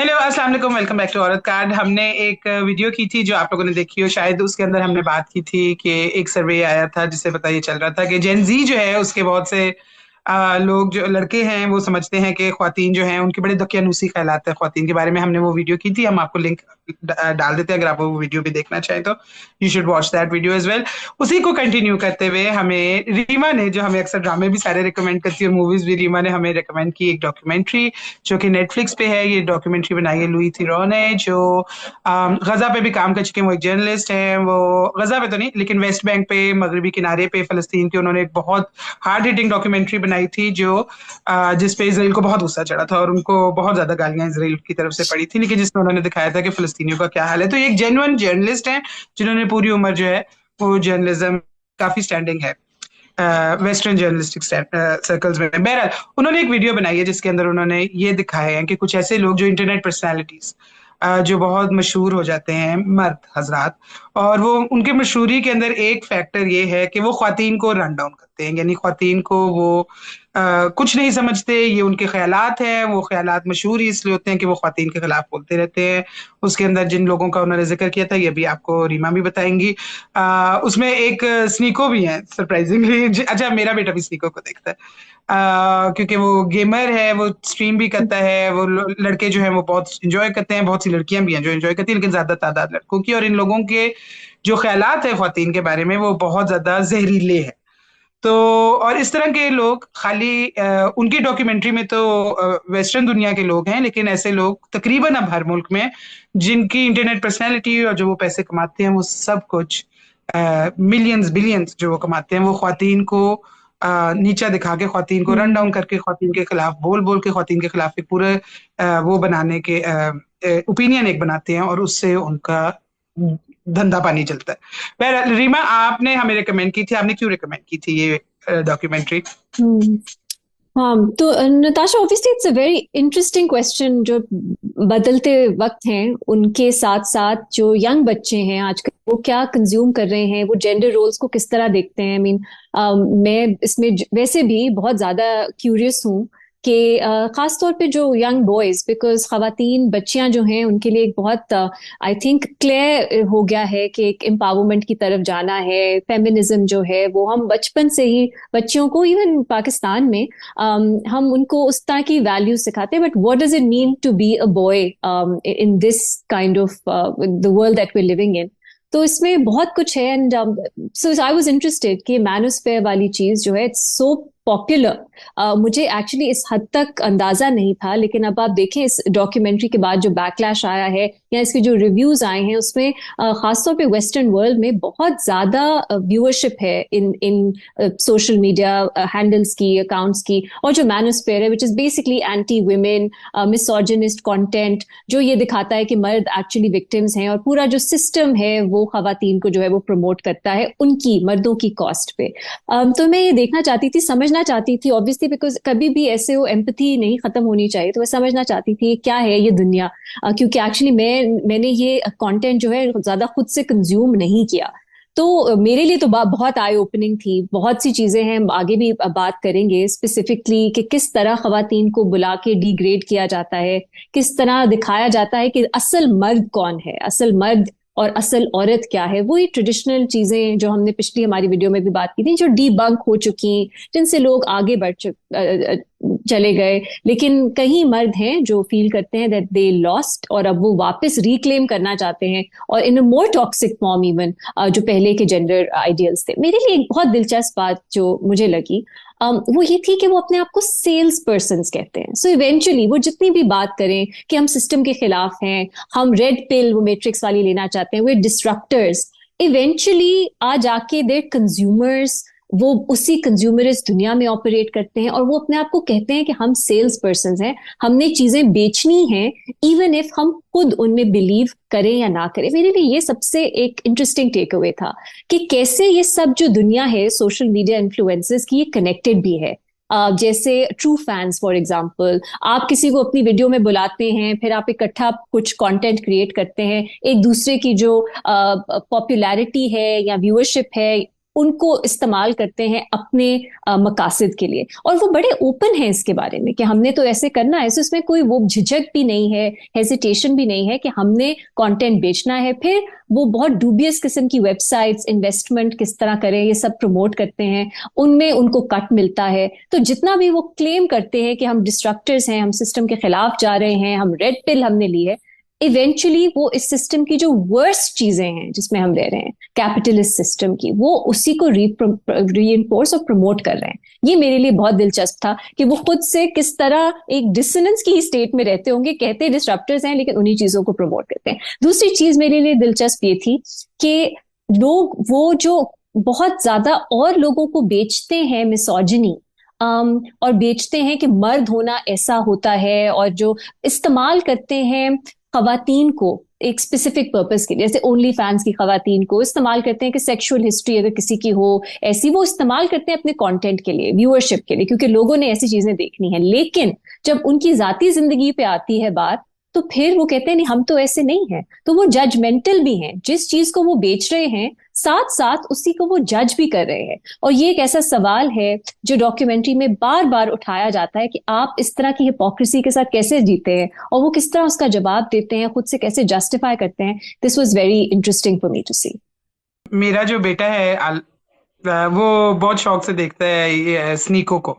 Hello अस्सलाम वालेकुम, welcome back to औरत कार्ड। हमने एक वीडियो की थी जो आप लोगों ने देखी हो शायद। उसके अंदर हमने बात की थी कि एक सर्वे आया था जिससे पता ये चल रहा था कि जेन जी जो है उसके बहुत से लोग जो लड़के हैं वो समझते हैं कि ख्वातीन जो हैं उनके बड़े दकियानूसी ख्यालात है ख्वातीन के बारे में। हमने वो वीडियो की थी, हम आपको लिंक डाल देते हैं अगर आप वो वीडियो भी देखना चाहें तो। You should watch that video as well. उसी को कंटिन्यू करते हुए हमें रीमा ने, जो हमें अक्सर ड्रामे भी सारे रिकमेंड करती है और मूवीज भी, रीमा ने हमें रिकमेंड की एक डॉक्यूमेंट्री जो कि नेटफ्लिक्स पे है। ये डॉक्यूमेंट्री बनाई है लुई थिरो ने, जो गजा पे भी काम कर चुके हैं। वो एक जर्नलिस्ट हैं। वो गजा पे तो नहीं लेकिन वेस्ट बैंक पे, मगरबी किनारे पे फलस्तीन के, उन्होंने एक बहुत हार्ड हिटिंग डॉक्यूमेंट्री बनाई थी जो जिसपे इसराइल को बहुत गुस्सा चढ़ा था और उनको बहुत ज्यादा गालियां इसराइल की तरफ से पड़ी थी, लेकिन जिसमें उन्होंने दिखाया था कि फलस्तीनियों का क्या हाल है। तो ये एक जेन्युइन जर्नलिस्ट हैं जिन्होंने पूरी उम्र जो है वो जर्नलिज्म, काफी स्टैंडिंग है वेस्टर्न जर्नलिस्टिक सर्कल्स में। बहरहाल उन्होंने एक वीडियो बनाई है जिसके अंदर उन्होंने ये दिखाया है कि कुछ ऐसे लोग जो इंटरनेट पर्सनालिटीज जो बहुत मशहूर हो जाते हैं, मर्द हजरात, और वो उनके मशहूरी के अंदर एक फैक्टर ये है कि वो ख्वातीन को रन डाउन करते हैं, यानी ख्वातीन को वो कुछ नहीं समझते। ये उनके ख्यालात हैं, वो ख्यालात मशहूर ही इसलिए होते हैं कि वो ख्वातीन के खिलाफ बोलते रहते हैं। उसके अंदर जिन लोगों का उन्होंने जिक्र किया था ये भी आपको रीमा भी बताएंगी। उसमें एक स्नीको भी है सरप्राइजिंगली। अच्छा, मेरा बेटा भी स्नीको को देखता है क्योंकि वो गेमर है, वो स्ट्रीम भी करता है। वो लड़के जो है वो बहुत इंजॉय करते हैं, बहुत सी लड़कियां भी हैं जो इंजॉय करती हैं, लेकिन ज्यादा तादाद लड़कों की। और इन लोगों के जो ख्यालात है ख्वातीन के बारे में वो बहुत ज्यादा जहरीले है। तो और इस तरह के लोग खाली उनकी डॉक्यूमेंट्री में तो वेस्टर्न दुनिया के लोग हैं, लेकिन ऐसे लोग तकरीबन अब हर मुल्क में जिनकी इंटरनेट पर्सनैलिटी और जो वो पैसे कमाते हैं वो सब कुछ मिलियंस बिलियंस जो वो कमाते हैं वो ख्वातीन को नीचा दिखा के, ख्वातीन को रन डाउन करके, ख्वातीन के खिलाफ बोल बोल के, ख्वातीन के खिलाफ एक पूरे वो बनाने के ओपिनियन एक बनाते हैं और उससे उनका धंधा पानी चलता है। बहरहाल रीमा, आपने हमें रिकमेंड की थी, आपने क्यों रिकमेंड की थी ये डॉक्यूमेंट्री? हम्म। हाँ तो Natasha, obviously it's a very interesting question. जो बदलते वक्त हैं उनके साथ साथ जो यंग बच्चे हैं आजकल, वो क्या कंज्यूम कर रहे हैं, वो जेंडर रोल्स को किस तरह देखते हैं। आई मीन मैं इसमें वैसे भी बहुत ज्यादा क्यूरियस हूँ कि खास तौर पे जो यंग बॉयज, बिकॉज खवातीन बच्चियां जो हैं उनके लिए एक बहुत आई थिंक क्लियर हो गया है कि एक एम्पावरमेंट की तरफ जाना है। फेमिनिज्म जो है वो हम बचपन से ही बच्चियों को, इवन पाकिस्तान में हम उनको उस तरह की वैल्यू सिखाते हैं। But what does it mean to be a boy in this kind of the world that we living in. तो इसमें बहुत कुछ है। And so I was interested कि मैनोस्फेयर वाली चीज जो है, इट्स सो पॉपुलर। मुझे एक्चुअली इस हद तक अंदाजा नहीं था, लेकिन अब आप देखें इस डॉक्यूमेंट्री के बाद जो बैकलैश आया है या इसके जो रिव्यूज आए हैं उसमें खासतौर पे वेस्टर्न वर्ल्ड में बहुत ज्यादा व्यूअरशिप है इन इन सोशल मीडिया हैंडल्स की, अकाउंट्स की। और जो मैनोस्फेयर है which is basically anti women, misogynist content, जो ये दिखाता है कि मर्द एक्चुअली विक्टिम्स हैं और पूरा जो सिस्टम है वो खवातीन को जो है वो प्रमोट करता है उनकी, मर्दों की कॉस्ट पे। तो मैं ये देखना चाहती थी, समझना चाहती थी, ऑब्वियसली बिकॉज कभी भी ऐसे वो एम्पथी नहीं खत्म होनी चाहिए। तो मैं समझना चाहती थी क्या है ये दुनिया, क्योंकि एक्चुअली मैंने ये कंटेंट जो है ज्यादा खुद से कंज्यूम नहीं किया। तो मेरे लिए तो बहुत आई ओपनिंग थी। बहुत सी चीजें हैं, हम आगे भी बात करेंगे स्पेसिफिकली कि किस तरह खवातीन को बुला के डिग्रेड किया जाता है, किस तरह दिखाया जाता है कि असल मर्द कौन है, असल मर्द और असल औरत क्या है। वही ट्रेडिशनल चीजें जो हमने पिछली हमारी वीडियो में भी बात की थी, जो डीबंक हो चुकी, जिनसे लोग आगे चले गए। लेकिन कई मर्द हैं जो फील करते हैं दैट दे लॉस्ट और अब वो वापस रिक्लेम करना चाहते हैं, और इन अ मोर टॉक्सिक फॉर्म इवन जो पहले के जेंडर आइडियल्स थे। मेरे लिए एक बहुत दिलचस्प बात जो मुझे लगी वो ये थी कि वो अपने आप को सेल्स पर्सन कहते हैं। सो इवेंचुअली वो जितनी भी बात करें कि हम सिस्टम के खिलाफ हैं, हम रेड पिल, वो मैट्रिक्स वाली लेना चाहते हैं, वे डिस्ट्रप्टर्स, इवेंचुअली आ जाके देर कंज्यूमर्स, वो उसी कंज्यूमरिस्ट दुनिया में ऑपरेट करते हैं और वो अपने आप को कहते हैं कि हम सेल्स पर्सन हैं, हमने चीजें बेचनी हैं, इवन इफ हम खुद उनमें बिलीव करें या ना करें। मेरे लिए ये सबसे एक इंटरेस्टिंग टेक अवे था कि कैसे ये सब जो दुनिया है सोशल मीडिया इन्फ्लुएंसर्स की, ये कनेक्टेड भी है। जैसे ट्रू फैंस फॉर एग्जाम्पल, आप किसी को अपनी वीडियो में बुलाते हैं, फिर आप इकट्ठा कुछ कंटेंट क्रिएट करते हैं, एक दूसरे की जो पॉपुलैरिटी है या व्यूअरशिप है उनको इस्तेमाल करते हैं अपने मकासद के लिए, और वो बड़े ओपन है इसके बारे में कि हमने तो ऐसे करना है। सो इसमें कोई वो झिझक भी नहीं है, हेजिटेशन भी नहीं है कि हमने कंटेंट बेचना है। फिर वो बहुत डूबियस किस्म की वेबसाइट्स, इन्वेस्टमेंट किस तरह करें, ये सब प्रमोट करते हैं, उनमें उनको कट मिलता है। तो जितना भी वो क्लेम करते हैं कि हम डिस्ट्रक्टर्स हैं, हम सिस्टम के खिलाफ जा रहे हैं, हम रेड पिल हमने ली है, इवेंचुअली वो इस सिस्टम की जो वर्स्ट चीजें हैं जिसमें हम रह रहे हैं, कैपिटलिस्ट सिस्टम की, वो उसी को री और प्रमोट कर रहे हैं। ये मेरे लिए बहुत दिलचस्प था कि वो खुद से किस तरह एक डिसोनेंस की स्टेट में रहते होंगे, कहते डिसरप्टर्स हैं लेकिन उन्हीं चीजों को प्रमोट करते हैं। दूसरी चीज मेरे लिए दिलचस्प ये थी कि लोग वो जो बहुत ज्यादा और लोगों को बेचते हैं मिसोजिनी, और बेचते हैं कि मर्द होना ऐसा होता है, और जो इस्तेमाल करते हैं खवातीन को एक स्पेसिफिक पर्पस के लिए, जैसे ओनली फैंस की खवातीन को इस्तेमाल करते हैं कि सेक्सुअल हिस्ट्री अगर किसी की हो ऐसी, वो इस्तेमाल करते हैं अपने कंटेंट के लिए, व्यूअरशिप के लिए, क्योंकि लोगों ने ऐसी चीजें देखनी है। लेकिन जब उनकी जाती जिंदगी पे आती है बात, तो फिर वो कहते हैं नहीं हम तो ऐसे नहीं हैं। तो वो जजमेंटल भी हैं, जिस चीज को वो बेच रहे हैं साथ साथ उसी को वो जज भी कर रहे हैं। और ये एक ऐसा सवाल है जो डॉक्यूमेंट्री में बार बार उठाया जाता है कि आप इस तरह की हिपोक्रेसी के साथ कैसे जीते हैं, और वो किस तरह उसका जवाब देते हैं, खुद से कैसे जस्टिफाई करते हैं। This was very interesting for me to see. मेरा जो बेटा है वो बहुत शौक से देखता है ये स्नीको को।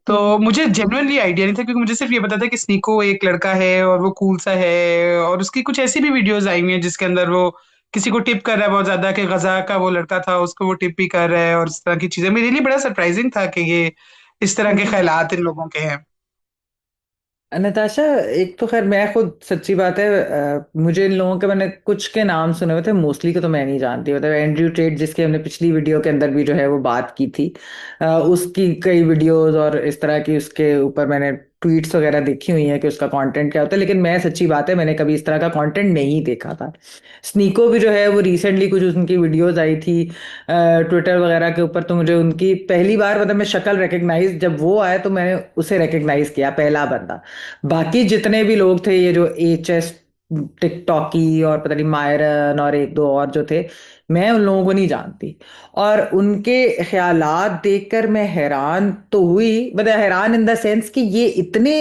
तो मुझे जेन्युइनली आइडिया नहीं था, क्योंकि मुझे सिर्फ ये पता था कि स्नीको एक लड़का है और वो कूल सा है, और उसकी कुछ ऐसी भी वीडियोस आई हुई हैं जिसके अंदर वो किसी को टिप कर रहा है बहुत ज्यादा, कि गजा का वो लड़का था उसको वो टिप भी कर रहा है, और इस तरह की चीजें। मेरे लिए बड़ा सरप्राइजिंग था कि ये इस तरह के ख्यालात इन लोगों के हैं। नताशा, एक तो खैर मैं खुद सच्ची बात है, मुझे इन लोगों के मैंने कुछ के नाम सुने हुए थे, मोस्टली को तो मैं नहीं जानती। मतलब एंड्रयू टेट जिसकी हमने पिछली वीडियो के अंदर भी जो है वो बात की थी, उसकी कई वीडियोस और इस तरह की उसके ऊपर मैंने ट्वीट्स वगैरह देखी हुई हैं कि उसका कंटेंट क्या होता है। लेकिन मैं सच्ची बात है मैंने कभी इस तरह का कंटेंट नहीं देखा था। स्नीको भी जो है वो रिसेंटली कुछ उनकी वीडियोस आई थी ट्विटर वगैरह के ऊपर, तो मुझे उनकी पहली बार मतलब मैं शक्ल रिकग्नाइज, जब वो आया तो मैंने उसे रिकग्नाइज किया, पहला बंदा। बाकी जितने भी लोग थे, ये जो एच एस टिकटॉकी और पता नहीं मायरन और एक दो और जो थे, मैं उन लोगों को नहीं जानती। और उनके ख्यालात देखकर मैं हैरान तो हुई, मतलब हैरान इन द सेंस कि ये इतने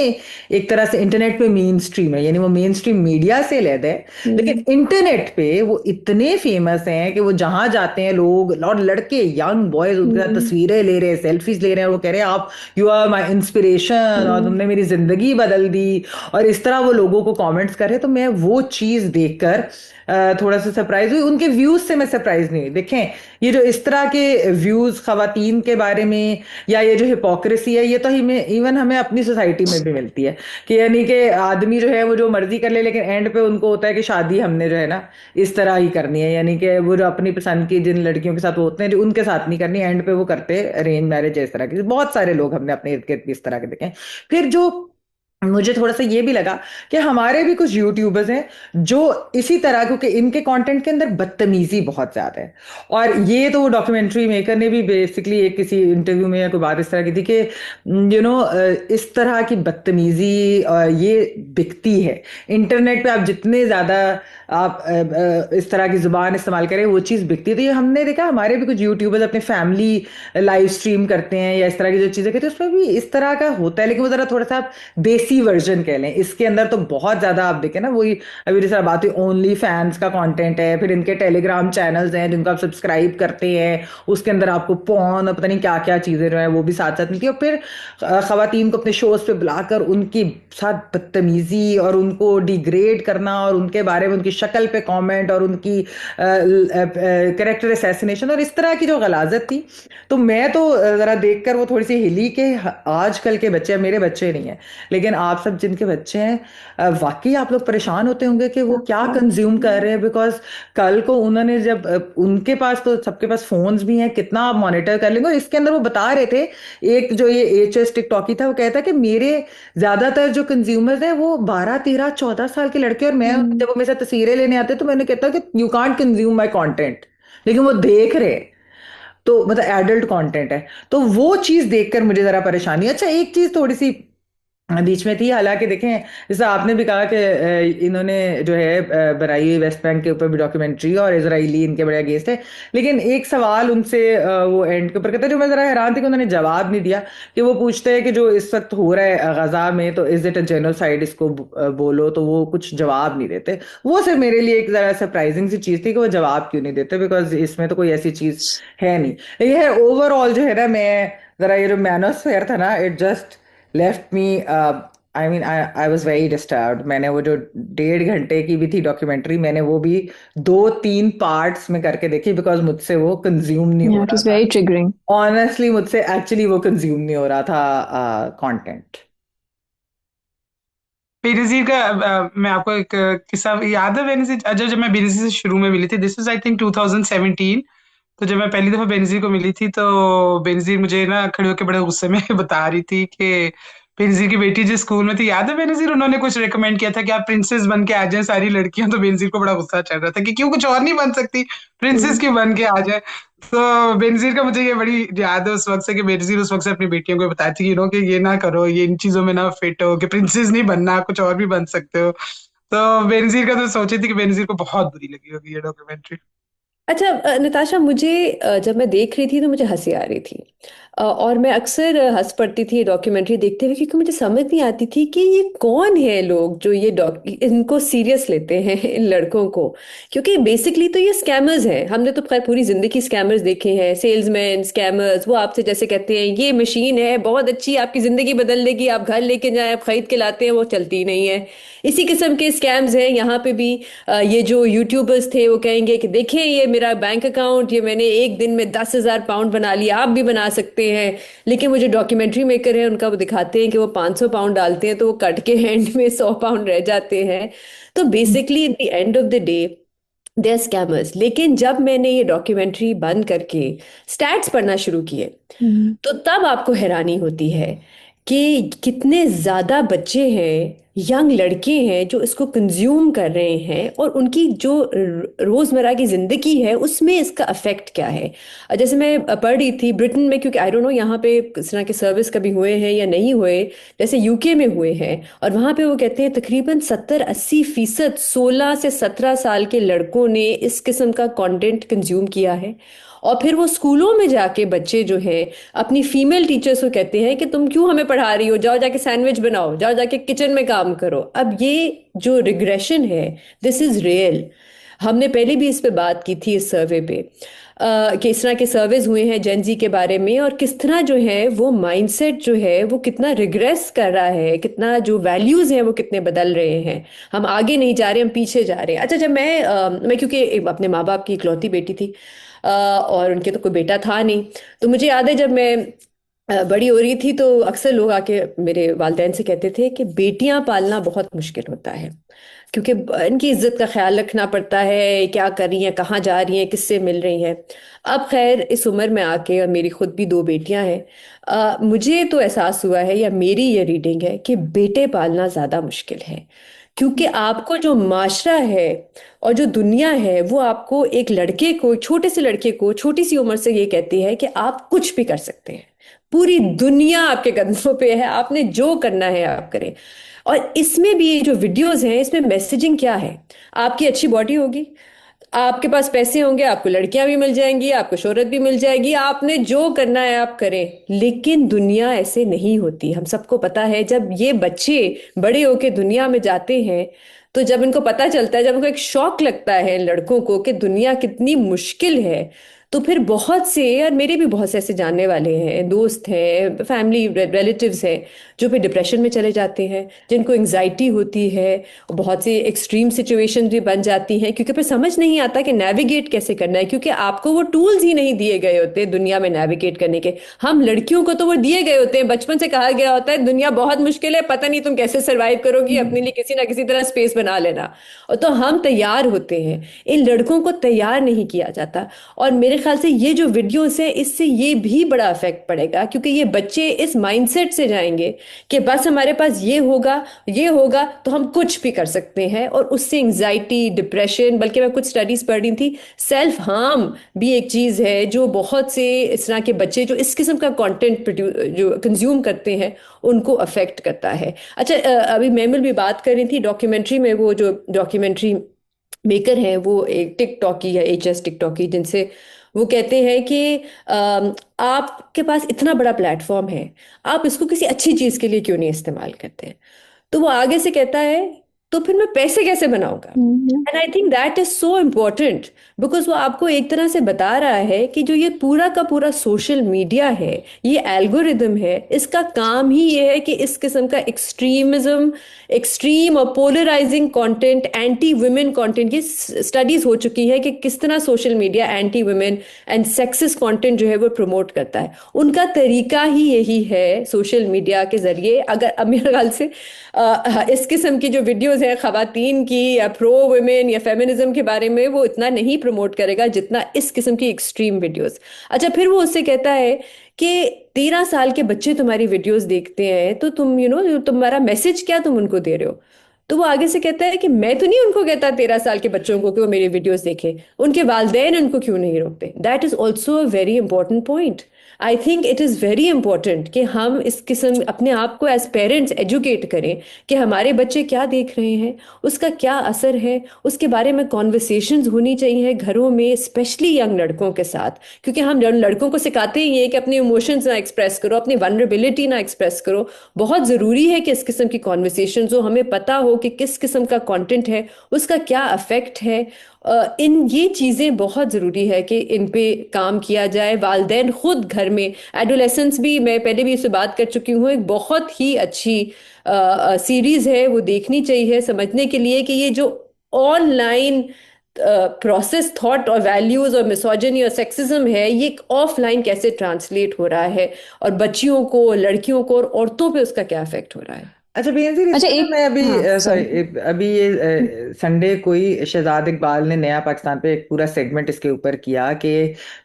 एक तरह से इंटरनेट पे मेन स्ट्रीम है, यानी वो मेन स्ट्रीम मीडिया से अलग है, लेकिन इंटरनेट पे वो इतने फेमस हैं कि वो जहां जाते हैं लोग और लड़के यंग बॉयज उनके साथ तस्वीरें ले रहे हैं, सेल्फीज ले रहे हैं, और वो कह रहे हैं आप यू आर माई इंस्पिरेशन और तुमने मेरी जिंदगी बदल दी, और इस तरह वो लोगों को कमेंट्स कर रहे हैं। तो मैं वो चीज देखकर थोड़ा सा सरप्राइज हुई। उनके व्यूज से मैं सरप्राइज नहीं हुई। देखें, ये जो इस तरह के व्यूज खवातीन के बारे में या ये जो हिपोक्रेसी है, ये तो हमें इवन हमें अपनी सोसाइटी में भी मिलती है, कि यानी कि आदमी जो है वो जो मर्जी कर ले, लेकिन एंड पे उनको होता है कि शादी हमने जो है ना इस तरह ही करनी है, यानी कि वो जो अपनी पसंद की जिन लड़कियों के साथ वो होते हैं जो उनके साथ नहीं करनी, एंड पे वो करते अरेंज मैरिज इस तरह की। बहुत सारे लोग हमने अपने इर्द गिर्द इस तरह के देखे हैं। फिर जो मुझे थोड़ा सा ये भी लगा कि हमारे भी कुछ यूट्यूबर्स हैं जो इसी तरह, क्योंकि इनके कंटेंट के अंदर बदतमीजी बहुत ज्यादा है। और ये तो वो डॉक्यूमेंट्री मेकर ने भी बेसिकली एक किसी इंटरव्यू में या कोई बात इस तरह की थी कि इस तरह की बदतमीजी ये बिकती है इंटरनेट पे। आप जितने ज्यादा आप इस तरह की जुबान इस्तेमाल करें वो चीज़ बिकती है। तो ये हमने देखा हमारे भी कुछ यूट्यूबर्स अपने फैमिली लाइव स्ट्रीम करते हैं या इस तरह की जो चीज़ें करते हैं, उसमें भी इस तरह का होता है, लेकिन वो ज़रा थोड़ा सा देसी वर्जन कह लें। इसके अंदर तो बहुत ज़्यादा आप देखें ना, वही अभी जैसे बात हुई ओनली फैंस का कंटेंट है, फिर इनके टेलीग्राम चैनल्स हैं जिनको आप सब्सक्राइब करते हैं, उसके अंदर आपको पॉर्न और पता नहीं क्या क्या चीज़ें जो है वो भी साथ साथ मिलती है। और फिर खवातीन को अपने शोज पे बुलाकर उनकी साथ बदतमीजी और उनको डिग्रेड करना और उनके बारे में उनकी शक्ल पे कमेंट और उनकी कैरेक्टर असैसिनेशन और इस तरह की जो गलाजत थी। तो मैं तो ज़रा देखकर वो थोड़ी सी हिली कि आजकल के बच्चे, मेरे बच्चे नहीं हैं लेकिन आप सब जिनके बच्चे हैं, वाकई आप लोग परेशान होते होंगे कि वो क्या कंज्यूम कर रहे हैं। बिकॉज कल को उन्होंने जब उनके पास तो सबके पास फोन्स भी हैं, कितना आप मॉनिटर कर लेंगे। और इसके अंदर वो बता रहे थे, एक जो ये एच टिकटॉकी था, वो कहता कि मेरे ज्यादातर जो कंज्यूमर्स हैं वो 12 13 14 साल के लड़के, और मैं जब वो मेरे साथ तस्वीरें लेने आते तो मैंने कहता कि you can't consume my content, लेकिन वो देख रहे हैं। तो मतलब एडल्ट कंटेंट है, तो वो चीज देखकर मुझे जरा परेशानी। अच्छा, एक चीज थोड़ी सी बीच में थी। हालांकि देखें, जैसा आपने भी कहा कि इन्होंने जो है बनाई हुई वेस्ट बैंक के ऊपर भी डॉक्यूमेंट्री, और इजरायली इनके बड़े अगेंस्ट है। लेकिन एक सवाल उनसे वो एंड के ऊपर कहते हैं, जो मैं जरा हैरान थी कि उन्होंने जवाब नहीं दिया। कि वो पूछते हैं कि जो इस वक्त हो रहा है गजा में, तो इज इट अ जेनोसाइड, इसको बोलो। तो वो कुछ जवाब नहीं देते। वो सिर्फ मेरे लिए एक जरा सरप्राइजिंग सी चीज थी कि वो जवाब क्यों नहीं देते, बिकॉज इसमें तो कोई ऐसी चीज है नहीं। लेकिन है ओवरऑल जो है ना, मैं जरा ये जो मैनोस्फेयर था ना, it just left me, I mean I was very disturbed. मैंने वो जो 1.5 घंटे की भी थी डॉक्यूमेंट्री, मैंने वो भी 2-3 पार्ट्स में करके देखी, बिकॉज मुझसे वो कंज्यूम नहीं हो Yeah, it रहा was था। very triggering. ऑनेस्टली मुझसे एक्चुअली वो कंज्यूम नहीं हो रहा था कंटेंट। बेनजीर का मैं आपको एक किस्सा याद है। बेनजीर जब मैं बेनजीर से शुरू में मिली थी, दिस इज आई थिंक 2017। तो जब मैं पहली दफा बेनजीर को मिली थी, तो बेनजीर मुझे ना खड़े होकर बड़े गुस्से में बता रही थी कि बेनजीर की बेटी जिस स्कूल में थी, याद है बेनजीर, उन्होंने कुछ रेकमेंड किया था कि आप प्रिंसेस बन के आ जाएं सारी लड़कियां। तो बेनजीर को बड़ा गुस्सा चल रहा था कि क्यों, कुछ और नहीं बन सकती, प्रिंसेस Hmm. क्यों बन के आ जाए। तो बेनजीर का मुझे ये बड़ी याद है उस वक्त से, कि बेनजीर उस वक्त से अपनी बेटियों को बताती थी कि ये ना करो, ये इन चीजों में ना फिट हो, कि प्रिंसेस नहीं बनना, कुछ और भी बन सकते हो। तो बेनजीर का तो सोची थी कि बेनजीर को बहुत बुरी लगी होगी ये डॉक्यूमेंट्री। अच्छा, नताशा, मुझे जब मैं देख रही थी तो मुझे हंसी आ रही थी। और मैं अक्सर हंस पड़ती थी डॉक्यूमेंट्री देखते हुए, क्योंकि मुझे समझ नहीं आती थी कि ये कौन है लोग जो ये इनको सीरियस लेते हैं, इन लड़कों को। क्योंकि बेसिकली तो ये स्कैमर्स हैं। हमने तो खैर पूरी जिंदगी स्कैमर्स देखे हैं, सेल्समैन, स्कैमर्स। वो आपसे जैसे कहते हैं ये मशीन है बहुत अच्छी, आपकी जिंदगी बदल देगी, आप घर लेके जाएं, आप खरीद के लाते हैं, वो चलती नहीं है। इसी किस्म के स्कैम्स हैं यहाँ पे भी। ये जो यूट्यूबर्स थे वो कहेंगे कि देखें ये मेरा बैंक अकाउंट, ये मैंने एक दिन में 10,000 पाउंड बना लिया, आप भी बना सकते हैं। लेकिन वो जो डॉक्यूमेंट्री मेकर है उनका, वो दिखाते हैं कि वो 500 पाउंड डालते हैं तो वो कट के एंड में 100 पाउंड रह जाते हैं। तो basically at the end of the day they are scammers. लेकिन जब मैंने ये डॉक्यूमेंट्री बंद करके स्टैट्स पढ़ना शुरू किए, Hmm. तो तब आपको हैरानी होती है कि कितने ज़्यादा बच्चे हैं, यंग लड़के हैं जो इसको कंज्यूम कर रहे हैं, और उनकी जो रोज़मर्रा की ज़िंदगी है उसमें इसका अफेक्ट क्या है। जैसे मैं पढ़ रही थी ब्रिटेन में, क्योंकि आई डोंट नो यहाँ पे इस तरह के सर्विस कभी हुए हैं या नहीं हुए, जैसे यूके में हुए हैं। और वहाँ पे वो कहते हैं तकरीबन 70-80% 16 से 17 साल के लड़कों ने इस किस्म का कंटेंट कंज्यूम किया है। और फिर वो स्कूलों में जाके बच्चे जो हैं अपनी फीमेल टीचर्स को कहते हैं कि तुम क्यों हमें पढ़ा रही हो, जाओ जाके सैंडविच बनाओ, जाओ जाके किचन में काम करो। अब ये जो रिग्रेशन है, दिस इज रियल। हमने पहले भी इस पे बात की थी इस सर्वे पे, कि इस तरह के सर्वेज हुए हैं जेनजी के बारे में, और किस तरह जो है वो माइंडसेट जो है वो कितना रिग्रेस कर रहा है, कितना जो वैल्यूज हैं वो कितने बदल रहे हैं। हम आगे नहीं जा रहे, हम पीछे जा रहे हैं। अच्छा, जब मैं क्योंकि अपने माँ बाप की इकलौती बेटी थी, और उनके तो कोई बेटा था नहीं, तो मुझे याद है जब मैं बड़ी हो रही थी तो अक्सर लोग आके मेरे वालिदैन से कहते थे कि बेटियां पालना बहुत मुश्किल होता है, क्योंकि इनकी इज्जत का ख्याल रखना पड़ता है, क्या कर रही हैं, कहाँ जा रही हैं, किससे मिल रही हैं। अब खैर इस उम्र में आके, और मेरी खुद भी 2 बेटियां हैं, मुझे तो एहसास हुआ है, या मेरी ये रीडिंग है, कि बेटे पालना ज़्यादा मुश्किल है। क्योंकि आपको जो माशरा है और जो दुनिया है वो आपको, एक लड़के को, एक छोटे से लड़के को छोटी सी उम्र से ये कहती है कि आप कुछ भी कर सकते हैं, पूरी दुनिया आपके कदमों पे है, आपने जो करना है आप करें। और इसमें भी ये जो वीडियोस हैं, इसमें मैसेजिंग क्या है? आपकी अच्छी बॉडी होगी, आपके पास पैसे होंगे, आपको लड़कियां भी मिल जाएंगी, आपको शोहरत भी मिल जाएगी, आपने जो करना है आप करें। लेकिन दुनिया ऐसे नहीं होती, हम सबको पता है। जब ये बच्चे बड़े होके दुनिया में जाते हैं, तो जब इनको पता चलता है, जब उनको एक शौक लगता है लड़कों को कि दुनिया कितनी मुश्किल है, तो फिर बहुत से, और मेरे भी बहुत से ऐसे जानने वाले हैं, दोस्त हैं, फैमिली रिलेटिव्स हैं, जो फिर डिप्रेशन में चले जाते हैं, जिनको एंग्जाइटी होती है। बहुत सी एक्सट्रीम सिचुएशन भी बन जाती हैं, क्योंकि फिर समझ नहीं आता कि नेविगेट कैसे करना है, क्योंकि आपको वो टूल्स ही नहीं दिए गए होते दुनिया में नेविगेट करने के। हम लड़कियों को तो वो दिए गए होते हैं, बचपन से कहा गया होता है दुनिया बहुत मुश्किल है, पता नहीं तुम कैसे सरवाइव करोगी, अपने लिए किसी ना किसी तरह स्पेस बना लेना। और तो हम तैयार होते हैं, इन लड़कों को तैयार नहीं किया जाता। और मेरे ख्याल से ये जो वीडियोस है इससे ये भी बड़ा इफेक्ट पड़ेगा, क्योंकि ये बच्चे इस माइंडसेट से जाएंगे कि बस हमारे पास ये होगा तो हम कुछ भी कर सकते हैं, और उससे एंजाइटी, डिप्रेशन, बल्कि मैं कुछ स्टडीज पढ़ रही थी, सेल्फ हार्म भी एक चीज़ है जो बहुत से इस तरह के बच्चे जो इस किस्म का कंटेंट जो कंज्यूम करते हैं उनको अफेक्ट करता है। अच्छा, अभी मैमल भी बात कर रही थी डॉक्यूमेंट्री में, वो जो डॉक्यूमेंट्री मेकर हैं वो एक टिकटॉकी या HS टिकटॉकी, जिनसे वो कहते हैं कि आपके पास इतना बड़ा प्लेटफॉर्म है, आप इसको किसी अच्छी चीज़ के लिए क्यों नहीं इस्तेमाल करते हैं? तो वो आगे से कहता है तो फिर मैं पैसे कैसे बनाऊंगा? And I think that is so important, because वो आपको एक तरह से बता रहा है कि जो ये पूरा का पूरा सोशल मीडिया है, ये एल्गोरिदम है, इसका काम ही ये है कि इस किस्म का एक्सट्रीमिज्म, एक्सट्रीम और polarising content, anti women content, ये स्टडीज हो चुकी है कि किस तरह social media anti women and sexist content जो है वो प्रमोट करता है। उनका तरीका ही यही है सोशल मीडिया के जरिए। अगर अब मेरे ख्याल से इस किस्म की जो वीडियोस हैं खवातीन की या प्रो वुमेन या फेमिनिज्म के बारे में, वो इतना नहीं प्रमोट करेगा जितना इस किस्म की एक्सट्रीम वीडियोस। अच्छा, फिर वो उससे कहता है कि 13 साल के बच्चे तुम्हारी वीडियोस देखते हैं, तो तुम तुम्हारा मैसेज क्या तुम उनको दे रहे हो? तो वो आगे से कहता है कि मैं तो नहीं उनको कहता 13 साल के बच्चों को कि वो मेरी वीडियोस देखें, उनके वालिदैन उनको क्यों नहीं रोकते? That is also a very important point. I think it is very important कि हम इस किस्म अपने आप को एज पेरेंट्स एजुकेट करें कि हमारे बच्चे क्या देख रहे हैं, उसका क्या असर है, उसके बारे में कॉन्वर्सेशंस होनी चाहिए घरों में, स्पेशली यंग लड़कों के साथ, क्योंकि हम लड़कों को सिखाते ही ये कि अपने इमोशंस ना एक्सप्रेस करो, अपनी वनरेबिलिटी ना एक्सप्रेस करो। बहुत ज़रूरी है कि इस किस्म की कॉन्वर्सेशंस हो, हमें पता हो कि किस किस्म का कंटेंट है, उसका क्या अफेक्ट है। इन ये चीज़ें बहुत ज़रूरी है कि इन पे काम किया जाए। वालिदैन खुद घर में, एडोलेसेंस भी, मैं पहले भी इससे बात कर चुकी हूँ, एक बहुत ही अच्छी सीरीज़ है, वो देखनी चाहिए समझने के लिए कि ये जो ऑनलाइन प्रोसेस थॉट और वैल्यूज़ और मिसोजिनी और सेक्सिज्म है, ये ऑफलाइन कैसे ट्रांसलेट हो रहा है, और बच्चियों को, लड़कियों को और औरतों पे उसका क्या इफेक्ट हो रहा है। अच्छा बेनजीर, अच्छा इसमें एक मैं अभी हाँ सॉरी, सॉरी अभी ये संडे कोई शहजाद इकबाल ने नया पाकिस्तान पे एक पूरा सेगमेंट इसके ऊपर किया कि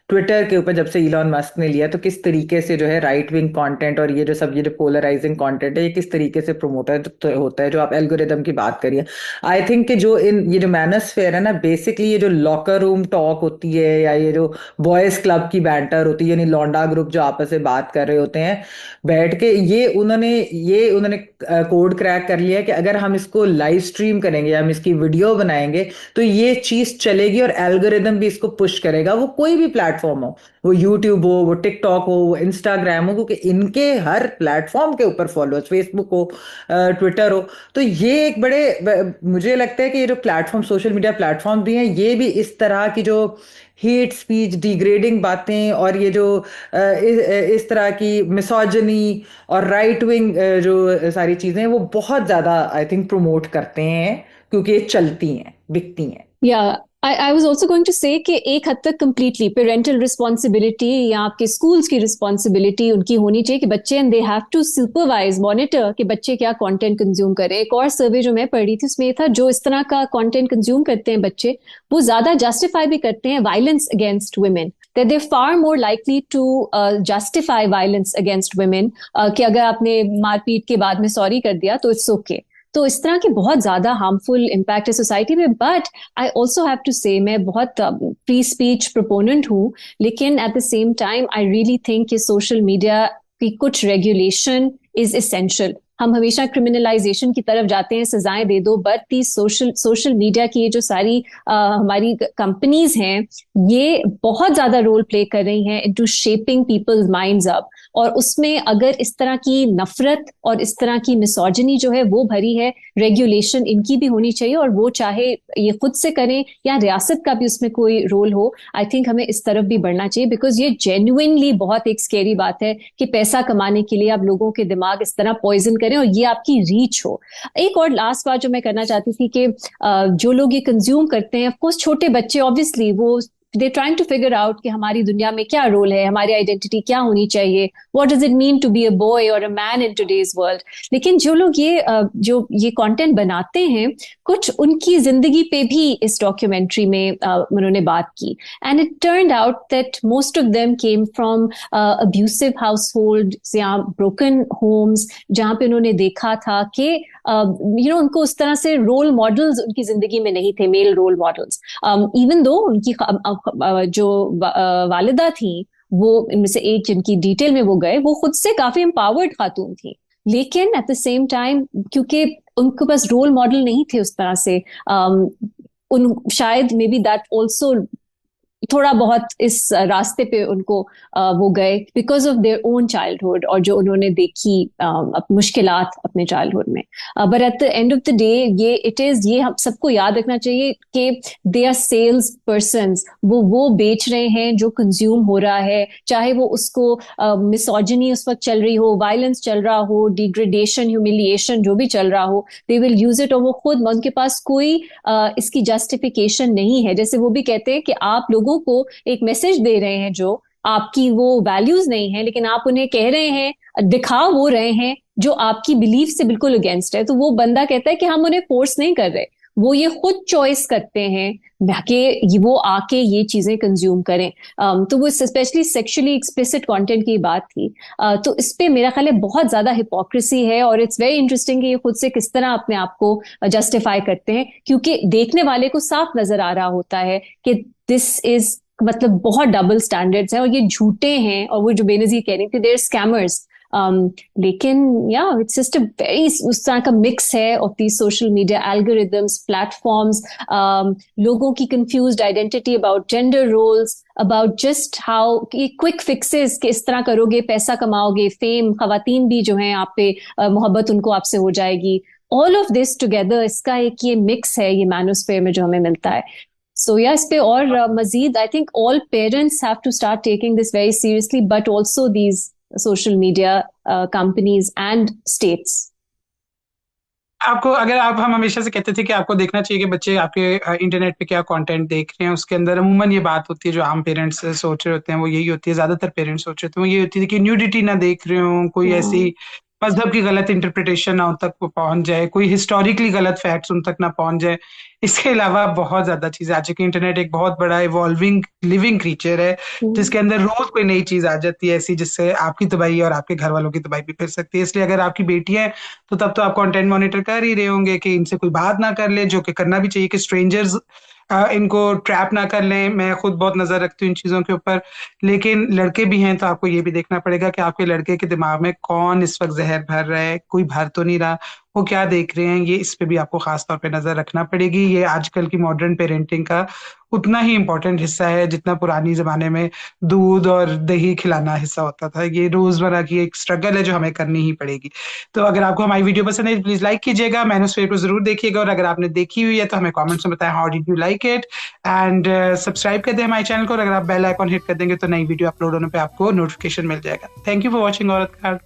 ट्विटर के ऊपर जब से इलॉन मस्क ने लिया तो किस तरीके से जो है राइट विंग कंटेंट और ये जो पोलराइजिंग कंटेंट है ये किस तरीके से प्रमोट होता है, जो आप एल्गोरिदम की बात करिए। आई थिंक कि जो ये जो मैनोस्फेयर है ना, बेसिकली ये जो लॉकर रूम टॉक होती है या ये जो बॉयज क्लब की बैंटर होती है, यानी लौंडा ग्रुप जो आपस में बात कर रहे होते हैं बैठ के, ये उन्होंने कोड क्रैक कर लिया है कि अगर हम इसको लाइव स्ट्रीम करेंगे, हम इसकी वीडियो बनाएंगे तो ये चीज चलेगी और एल्गोरिदम भी इसको पुश करेगा, वो कोई भी प्लेटफॉर्म हो, वो यूट्यूब हो, वो टिकटॉक हो, वो इंस्टाग्राम हो, क्योंकि इनके हर प्लेटफॉर्म के ऊपर फॉलोअर्स, फेसबुक हो, ट्विटर हो। तो ये एक मुझे लगता है कि ये जो प्लेटफॉर्म, सोशल मीडिया प्लेटफॉर्म भी हैं, ये भी इस तरह की जो हेट स्पीच, डिग्रेडिंग बातें और ये जो इस तरह की मिसोजनी और राइट विंग जो सारी चीजें हैं वो बहुत ज्यादा आई थिंक प्रमोट करते हैं, क्योंकि ये चलती हैं, बिकती हैं। या I was also going to say कि एक हद तक कंप्लीटली पेरेंटल रिस्पॉन्सिबिलिटी या आपके स्कूल्स की रिस्पॉन्सिबिलिटी उनकी होनी चाहिए कि बच्चे, and they have to supervise, monitor कि बच्चे क्या कंटेंट कंज्यूम करें। एक और सर्वे जो मैं पढ़ी थी उसमें था जो इस तरह का कंटेंट कंज्यूम करते हैं बच्चे, वो ज्यादा जस्टिफाई भी करते हैं violence against women, that they're far more likely to justify violence against women, कि अगर आपने मारपीट के बाद में सॉरी कर दिया तो इट्स ओके। तो इस तरह के बहुत ज्यादा हार्मफुल इम्पैक्ट है सोसाइटी में। But I also have to say मैं बहुत फ्री स्पीच प्रोपोनेंट हूँ, लेकिन at the same time I really think कि सोशल मीडिया की कुछ रेगुलेशन इज एसेंशियल। हम हमेशा क्रिमिनलाइजेशन की तरफ जाते हैं, सजाएं दे दो, बट दी सोशल मीडिया की ये जो सारी हमारी कंपनीज हैं, ये बहुत ज्यादा रोल प्ले कर रही हैं into shaping people's minds up. और उसमें अगर इस तरह की नफरत और इस तरह की मिसोजिनी जो है वो भरी है, रेगुलेशन इनकी भी होनी चाहिए, और वो चाहे ये खुद से करें या रियासत का भी उसमें कोई रोल हो। आई थिंक हमें इस तरफ भी बढ़ना चाहिए, बिकॉज ये जेन्युइनली बहुत एक स्केरी बात है कि पैसा कमाने के लिए आप लोगों के दिमाग इस तरह पॉइजन करें और ये आपकी रीच हो। एक और लास्ट बात जो मैं करना चाहती थी कि जो लोग ये कंज्यूम करते हैं, ऑफकोर्स छोटे बच्चे, ऑब्वियसली वो they trying to figure out कि हमारी दुनिया में क्या रोल है, हमारी आइडेंटिटी क्या होनी चाहिए, what does it mean to be a boy और a man in today's world. लेकिन जो लोग जो ये कंटेंट बनाते हैं, कुछ उनकी जिंदगी पे भी इस डॉक्यूमेंट्री में उन्होंने बात की, and it turned out that most of them came from abusive household या ब्रोकन होम्स, जहाँ पे उन्होंने देखा था कि उनको उस तरह से रोल मॉडल्स उनकी जिंदगी में नहीं थे, mail role models. Even though उनकी जो वालिदा थी, वो इनमें से एक जिनकी डिटेल में वो गए, वो खुद से काफी एम्पावर्ड खातून थी, लेकिन एट द सेम टाइम क्योंकि उनके पास रोल मॉडल नहीं थे उस तरह से, उन शायद मे बी दैट ऑल्सो थोड़ा बहुत इस रास्ते पे उनको वो गए because of their own childhood, और जो उन्होंने देखी मुश्किलात अपने चाइल्डहुड में। But at the end of the day ये हम सबको याद रखना चाहिए कि दे आर सेल्स पर्सन्स, वो बेच रहे हैं जो कंज्यूम हो रहा है, चाहे वो उसको मिसोजिनी उस वक्त चल रही हो, वायलेंस चल रहा हो, डिग्रेडेशन, ह्यूमिलिएशन जो भी चल रहा हो, दे विल यूज इट, और वो खुद, उनके पास कोई इसकी जस्टिफिकेशन नहीं है। जैसे वो भी कहते हैं कि आप लोगों को एक मैसेज दे रहे हैं जो आपकी वो वैल्यूज नहीं है, लेकिन आप उन्हें कह रहे हैं, दिखा वो रहे हैं जो आपकी बिलीफ से बिल्कुल अगेंस्ट है। तो वो बंदा कहता है कि हम उन्हें फोर्स नहीं कर रहे, वो ये खुद चॉइस करते हैं कि वो आके ये चीजें कंज्यूम करें। तो वो स्पेशली सेक्सुअली एक्सप्लिसिट कंटेंट की बात थी। तो इस पे मेरा ख्याल है बहुत ज्यादा हिपोक्रेसी है, और इट्स वेरी इंटरेस्टिंग कि ये खुद से किस तरह अपने आप को जस्टिफाई करते हैं, क्योंकि देखने वाले को साफ नजर आ रहा होता है कि दिस इज, मतलब बहुत डबल स्टैंडर्ड्स हैं और ये झूठे हैं, और वो जो बेनजीर कह रही थी, देयर स्कैमर्स। लेकिन इट्स जस्ट अ वेरी उस तरह का मिक्स है of the social media algorithms, platforms, लोगों की confused identity about gender roles, about just how quick fixes कि इस तरह करोगे पैसा कमाओगे, फेम, खवातीन भी जो हैं आप पे मोहब्बत उनको आपसे हो जाएगी। ऑल ऑफ दिस टुगेदर, इसका एक ये मिक्स है ये मैनोस्फेयर में जो हमें मिलता है। So yeah, इस पे और मजीद I think all parents have to start taking this very seriously, but also these social media companies and states. आपको अगर हम हमेशा से कहते थे कि आपको देखना चाहिए कि बच्चे आपके इंटरनेट पे क्या कंटेंट देख रहे हैं, उसके अंदर अमूमन ये बात होती है जो आम पेरेंट्स सोच रहे होते हैं, वो यही होती है, ज्यादातर पेरेंट्स सोच रहे होते हैं वो ये होती है कि न्यूडिटी ना देख रहे हो, कोई ऐसी मजहब की गलत इंटरप्रिटेशन ना उन तक पहुंच जाए, कोई हिस्टोरिकली गलत फैक्ट्स उन तक ना पहुंच जाए। इसके अलावा बहुत ज्यादा चीजें आज के इंटरनेट एक बहुत बड़ा इवॉल्विंग लिविंग क्रीचर है, जिसके अंदर रोज कोई नई चीज आ जाती है ऐसी जिससे आपकी तबाही और आपके घर वालों की तबाही भी फिर सकती है। इसलिए अगर आपकी बेटी है तो तब तो आप कंटेंट मॉनिटर कर ही रहे होंगे कि इनसे कोई बात ना कर ले, जो कि करना भी चाहिए, कि स्ट्रेंजर्स इनको ट्रैप ना कर लें। मैं खुद बहुत नजर रखती हूँ इन चीजों के ऊपर। लेकिन लड़के भी हैं तो आपको ये भी देखना पड़ेगा कि आपके लड़के के दिमाग में कौन इस वक्त जहर भर रहा है, कोई भर तो नहीं रहा, वो क्या देख रहे हैं, ये इस पे भी आपको खास तौर पे नजर रखना पड़ेगी। ये आजकल की मॉडर्न पेरेंटिंग का उतना ही इम्पोर्टेंट हिस्सा है जितना पुरानी जमाने में दूध और दही खिलाना हिस्सा होता था। ये रोजमर्रा की एक स्ट्रगल है जो हमें करनी ही पड़ेगी। तो अगर आपको हमारी वीडियो पसंद है प्लीज लाइक कीजिएगा, मैनोस्फेयर को जरूर देखिएगा, और अगर आपने देखी हुई है तो हमें कमेंट्स में बताएं how did you like it, and subscribe कर दें हमारे चैनल को, और अगर आप बेल आइकॉन हिट कर देंगे तो नई वीडियो अपलोड होने पे आपको नोटिफिकेशन मिल जाएगा। थैंक यू फॉर वॉचिंग औरत कार्ड।